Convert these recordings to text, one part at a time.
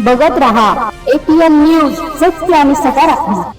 बघत रहा APN news, सत्य आणि सकारात्मक.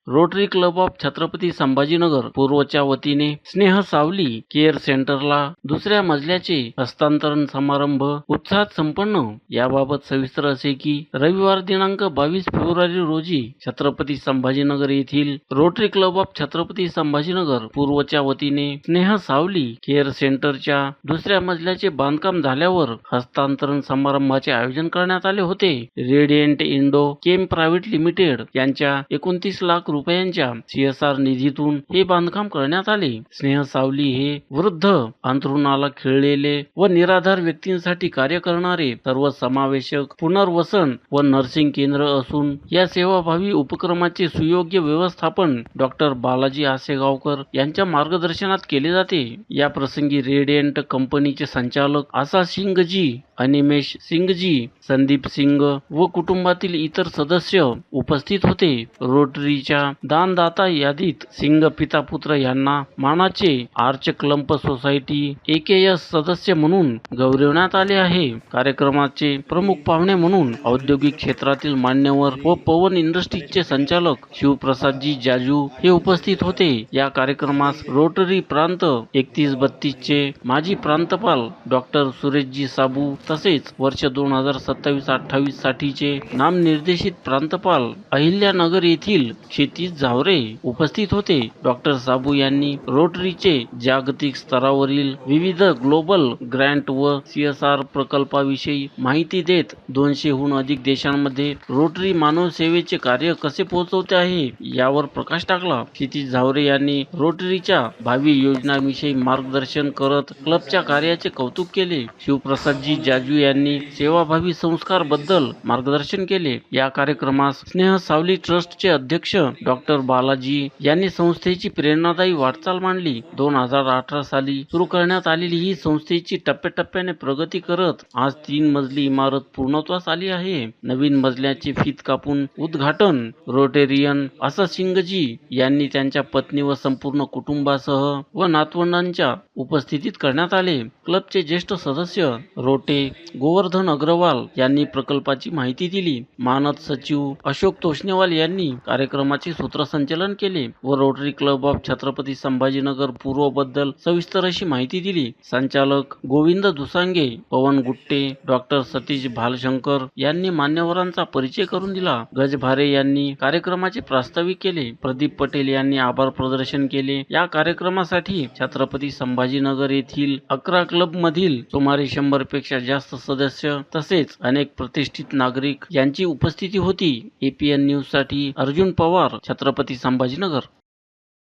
Rotary club of Chhatrapati Sambhajinagar पूर्वच्या वतीने स्नेह सावली केअर सेंटरला दुसऱ्या मजल्याचे हस्तांतरण समारंभ उत्साहात संपन्न. याबाबत सविस्तर असे की रविवार दिनांक 22 फेब्रुवारी रोजी छत्रपती संभाजीनगर येथील rotary club of Chhatrapati Sambhajinagar पूर्वच्या वतीने स्नेह सावली केअर सेंटरच्या दुसऱ्या मजल्याचे बांधकाम झाल्यावर हस्तांतरण समारंभाचे आयोजन करण्यात आले होते. रेडियंट इंडो केम प्रायव्हेट लिमिटेड यांच्या 29 लाख रुपयांच्या CSR निधीतून हे बांधकाम करण्यात आले. स्नेह सावली हे वृद्ध, अंथरुणाला खिळलेले व निराधार व्यक्तींसाठी कार्य करणारे सर्व समावेशक पुनर्वसन व नर्सिंग केंद्र असून या सेवाभावी उपक्रमाचे सुयोग्य व्यवस्थापन डॉक्टर बालाजी आसेगावकर यांच्या मार्गदर्शनात केले जाते. या प्रसंगी रेडियंट कंपनीचे संचालक आशा सिंगजी, अनिमेश सिंगजी, संदीप सिंग व कुटुंबातील इतर सदस्य उपस्थित होते. रोटरीच्या दानदाता यादीत सिंग पिता पुत्र यांना मानाचे आर्च क्लंप सोसायटी AKS सदस्य म्हणून गौरवण्यात आले आहे. कार्यक्रमाचे प्रमुख पाहुणे म्हणून औद्योगिक क्षेत्रातील मान्यवर व पवन इंडस्ट्रीजचे संचालक शिवप्रसादजी जाजू हे उपस्थित होते. या कार्यक्रमास रोटरी प्रांत 3132 चे माजी प्रांतपाल डॉक्टर सुरेशजी साबू तसेच वर्ष 2027-28 साठीचे नामनिर्देशित प्रांतपाल अहिल्यानगर येथील क्षितिज झावरे उपस्थित होते. डॉक्टर साबू यांनी रोटरीचे जागतिक स्तरावरील विविध ग्लोबल ग्रँट व CSR प्रकल्पाविषयी माहिती देत 200हून अधिक देशांमध्ये रोटरी मानव सेवेचे कार्य कसे पोहोचवते आहे यावर प्रकाश टाकला. क्षितिज झावरे यांनी रोटरीच्या भावी योजनांविषयी मार्गदर्शन करत क्लबच्या कार्याचे कौतुक केले. शिवप्रसादजी जाजू यांनी सेवाभावी संस्कार बद्दल मार्गदर्शन केले. या कार्यक्रमास स्नेह सावली ट्रस्टचे अध्यक्ष डॉक्टर बालाजी यांनी संस्थेची प्रेरणादायी वाटचाल मांडली. 2018 साली सुरू करण्यात आलेली ही संस्थेची टप्प्याटप्प्याने प्रगती करत आज 3 मजली इमारत पूर्णत्वास आली आहे. नवीन मजल्याचे फीत कापून उद्घाटन रोटेरियन आशा सिंगजी यांनी त्यांच्या पत्नी व संपूर्ण कुटुंबासह व नातवंडांच्या उपस्थितीत करण्यात आले. क्लबचे ज्येष्ठ सदस्य रोटे गोवर्धन अग्रवाल यांनी प्रकल्पाची माहिती दिली. मानद सचिव अशोक तोष्णेवाल यांनी कार्यक्रमाचे सूत्रसंचालन केले व rotary club of Chhatrapati Sambhajinagar पूर्व बद्दल सविस्तर अशी माहिती दिली. संचालक गोविंद दुसांगे, पवन गुट्टे, डॉक्टर सतीश भालशंकर यांनी मान्यवरांचा परिचय करून दिला. गज भारे यांनी कार्यक्रमाचे प्रास्ताविक केले. प्रदीप पटेल यांनी आभार प्रदर्शन केले. या कार्यक्रमासाठी छत्रपती संभाजीनगर येथील 11 क्लब मधील सुमारे 100 पेक्षा जास्त सदस्य तसेच अनेक प्रतिष्ठित नागरिक यांची उपस्थिती होती. APN न्यूज साठी अर्जुन पवार, छत्रपती संभाजीनगर.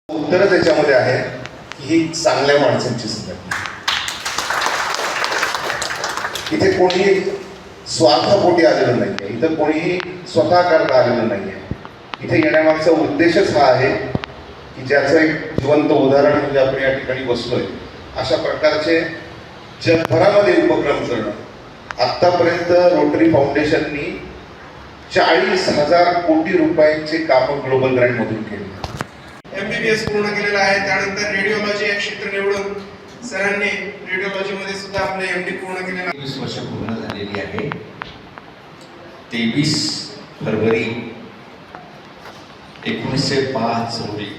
उत्तर त्याच्यामध्ये आहे ही चांगल्या माणसांची संघटना. इथे कोणी स्वार्थपोटी आलेलं नाहीये, इथं कोणीही स्वतः करता आलेलं नाहीये. इथे येण्यामागचा उद्देशच हा आहे की ज्याचं एक जिवंत उदाहरण म्हणजे आपण या ठिकाणी बसलोय. अशा प्रकारचे जगभरामध्ये उपक्रम करणं. आतापर्यंत रोटरी फाउंडेशननी 40,000 कोटी रुपयांचे काम ग्लोबल ग्रँट मधून केले. MBBS पूर्ण केलेला आहे. त्यानंतर रेडिओलॉजी एक क्षेत्र निवडून सरांनी रेडिओलॉजी मध्ये सुद्धा आपले MD पूर्ण केलेला. 20 वर्ष पूर्ण झालेली आहे. 23 फरवरी 1905 रोजी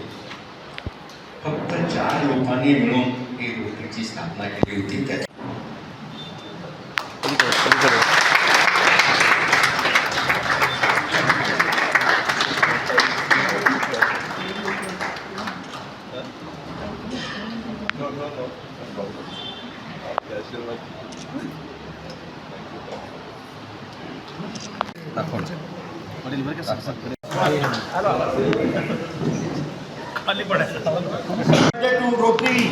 फक्त 4 लोकांनी मिळून ही रोटरीची स्थापना केली होती. रोटरी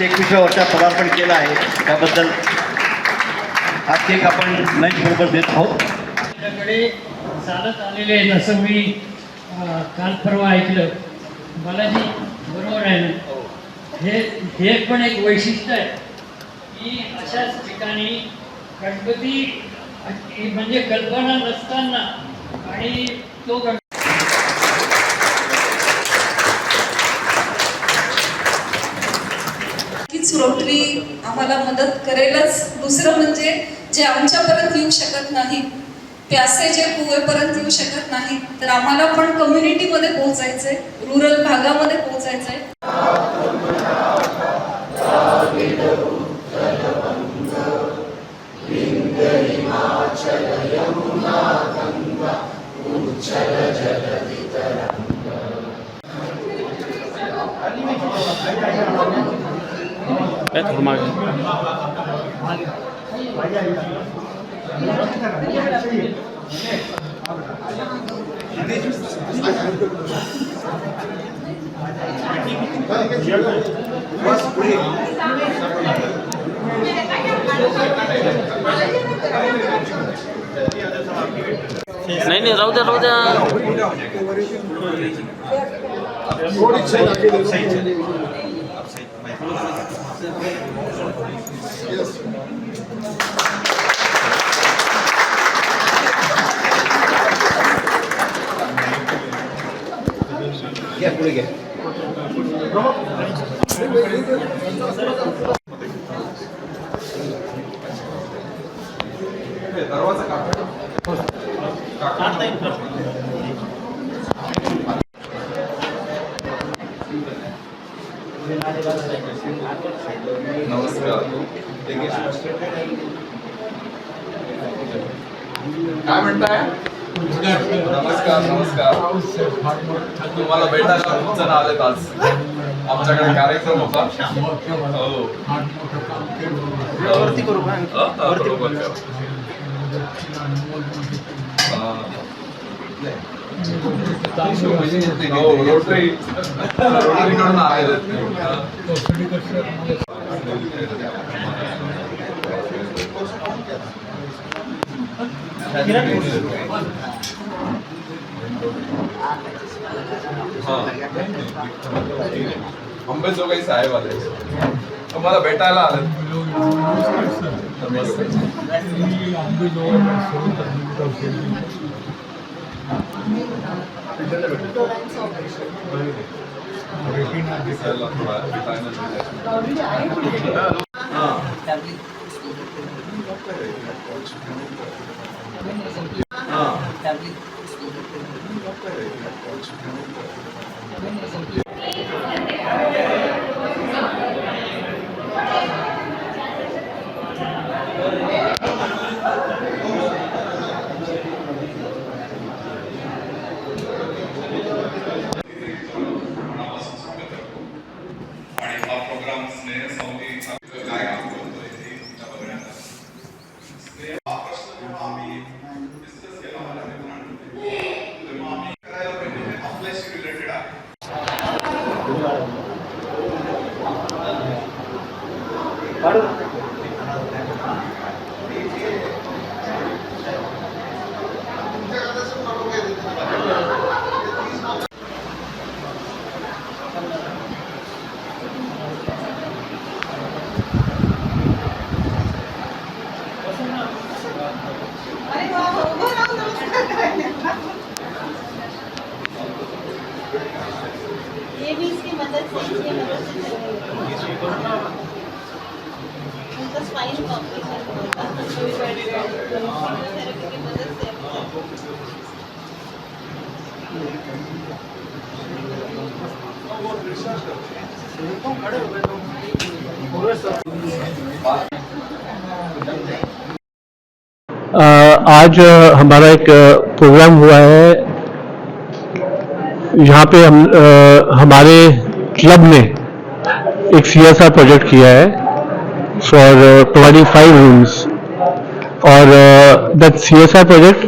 एकविसाव्या वर्षात पदार्पण केलं आहे. त्याबद्दल हा केक आपण लंच बरोबर देत आहोत. आपल्याकडे चालत आलेले जसं मी काल परवा ऐकलं. बालाजी बरोबर आहे ना? हे पण एक वैशिष्ट्य आहे की अशाच ठिकाणी गणपती म्हणजे कल्पना नसताना आणि तो हीच रोटरी आम्हाला मदत करेलच. दुसरं म्हणजे जे आमच्यापर्यंत येऊ शकत नाही, प्यासे जे कुवेपर्यंत येऊ शकत नाही, तर आम्हाला पण कम्युनिटीमध्ये पोहोचायचंय, रुरल भागामध्ये पोहोचायचंय. थोडं मागे नाही राहू द्या पुढे घ्या. नमस्कार. काय म्हणताय? नमस्कार नमस्कार. तुम्हाला भेटायला खूप जण आलेत आज. आमच्याकडे कार्यक्रम होता. हो वरती करू रोटरीकडून आलेले. अंबेजोगाई साहेब आले, तुम्हाला भेटायला आले. ये भी इसकी मदद से उनका स्पाइन कॉम्प्लिकेशन होता है थेरेपी की मदद से. आज हमारा एक प्रोग्राम हुआ है. यहाँ पे हम हमारे क्लब ने एक CSR प्रोजेक्ट किया है फॉर प्रोवाइडिंग 5 रूम्स और that CSR project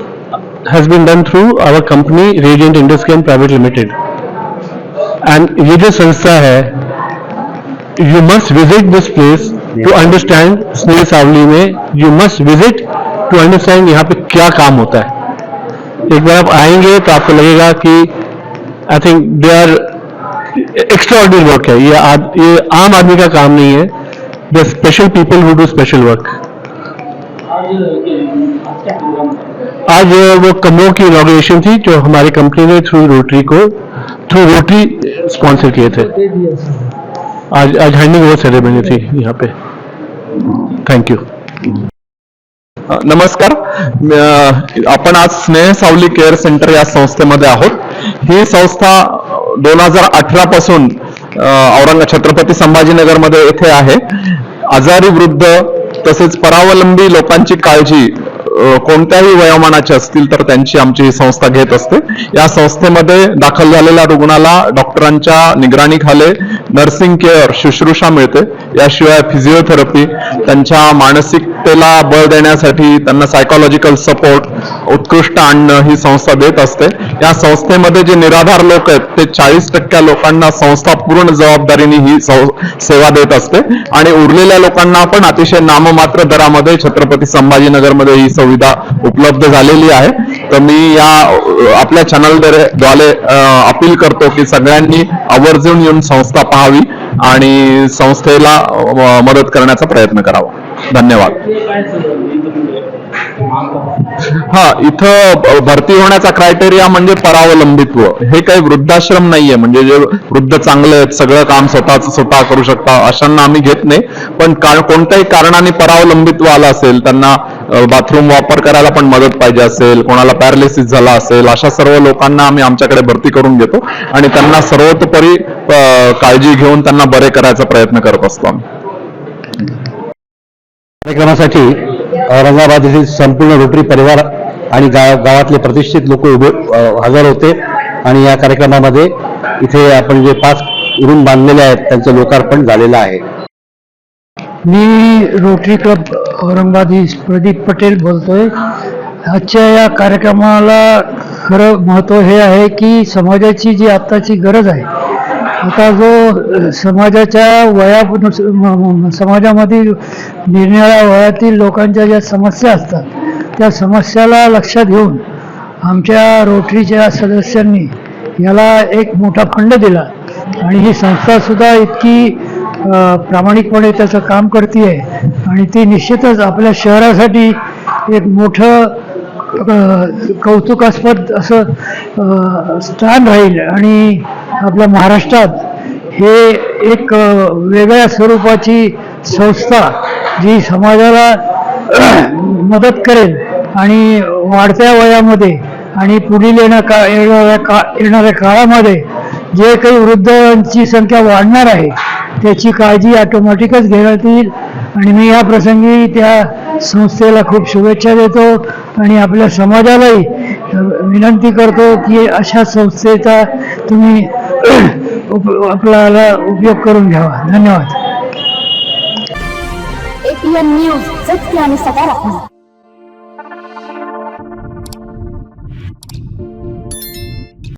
has been done through our company Radiant Industries Private Limited. And ये जो संस्था है, you must visit this place to understand. Sneh Savli में you must visit to understand यहाँ पे क्या काम होता है. एक बार आप आएंगे तो आपको लगेगा कि I think they are extra ordinary work है, ये आम आदमी का काम नहीं है. The special people who do special work. आज वो कमरों की इनॉग्रेशन थी जो हमारी कंपनी ने थ्रू रोटरी स्पॉन्सर किए थे. आज हैंडिंग ओवर सेरेमनी थी यहाँ पे. Thank you. नमस्कार. आपण आज स्नेह सावली केअर सेंटर या संस्थेमध्ये आहोत. ही संस्था 2018 पासून छत्रपती संभाजीनगरमध्ये येथे आहे. आजारी वृद्ध तसेच परावलंबी लोकांची काळजी कोणत्याही वयोमानाचे असतील तर त्यांची आमची ही संस्था घेत असते. या संस्थेमध्ये दाखल झालेल्या रुग्णाला डॉक्टरांच्या निगराणीखाली नर्सिंग केअर शुश्रूषा मिळते. याशिवाय फिजिओथेरपी, त्यांच्या मानसिकतेला बळ देण्यासाठी त्यांना सायकोलॉजिकल सपोर्ट उत्कृष्ट आणणं ही संस्था देत असते. या संस्थेमध्ये जे निराधार लोक आहेत ते 40% लोकांना संस्था पूर्ण जबाबदारीने ही सेवा देत असते आणि उरलेल्या लोकांना पण अतिशय नाममात्र दरामध्ये छत्रपती संभाजीनगरमध्ये ही सुविधा उपलब्ध झालेली आहे. तर मी या आपल्या चॅनलद्वारे अपील करतो की सगळ्यांनी आवर्जून येऊन संस्था पाहावी आणि संस्थेला मदत करण्याचा प्रयत्न करावा. धन्यवाद. इथं भरती होण्याचा क्रायटेरिया म्हणजे परावलंबित्व. हे काही वृद्धाश्रम नाहीये, म्हणजे जे वृद्ध चांगले आहेत, सगळं काम स्वतः करू शकता अशांना आम्ही घेत नाही. पण कोणत्याही कारणाने परावलंबित्व आलं असेल, त्यांना बाथरूम वापर करायला पण मदत पाहिजे असेल, कोणाला पॅरालिसिस झाला असेल, अशा सर्व लोकांना आम्ही आमच्याकडे भरती करून घेतो आणि त्यांना सर्वतोपरी काळजी घेऊन त्यांना बरे करायचा प्रयत्न करत असतो आम्ही. कार्यक्रमासाठी औरंगाबाद येथील संपूर्ण रोटरी परिवार आणि गावातले प्रतिष्ठित लोक हजर होते आणि या कार्यक्रमामध्ये इथे आपण जे 5 रूम बांधलेले आहेत त्यांचं लोकार्पण झालेलं आहे. मी रोटरी क्लब औरंगाबाद प्रदीप पटेल बोलतोय. आजच्या या कार्यक्रमाला खरं महत्त्व हे आहे की समाजाची जी आत्ताची गरज आहे, आता जो समाजाच्या समाजामध्ये निरनिराळ्या वयातील लोकांच्या ज्या समस्या असतात त्या समस्याला लक्षात घेऊन आमच्या रोटरीच्या सदस्यांनी याला एक मोठा फंड दिला आणि ही संस्थासुद्धा इतकी प्रामाणिकपणे त्याचं काम करते आहे आणि ती निश्चितच आपल्या शहरासाठी एक मोठं कौतुकास्पद असं स्थान राहील आणि आपल्या महाराष्ट्रात हे एक वेगळ्या स्वरूपाची संस्था जी समाजाला मदत करेल आणि वाढत्या वयामध्ये आणि पुढील येणाऱ्या काळामध्ये जे काही वृद्धांची संख्या वाढणार आहे त्याची काळजी ऑटोमॅटिकच घेण्यात येईल. आणि मी या प्रसंगी त्या संस्थेला खूप शुभेच्छा देतो आणि आपल्या समाजालाही विनंती करतो की अशा संस्थेचा तुम्ही आपल्याला उपयोग करून घ्यावा. धन्यवाद. APN न्यूज सत्य आणि सकारात्मक.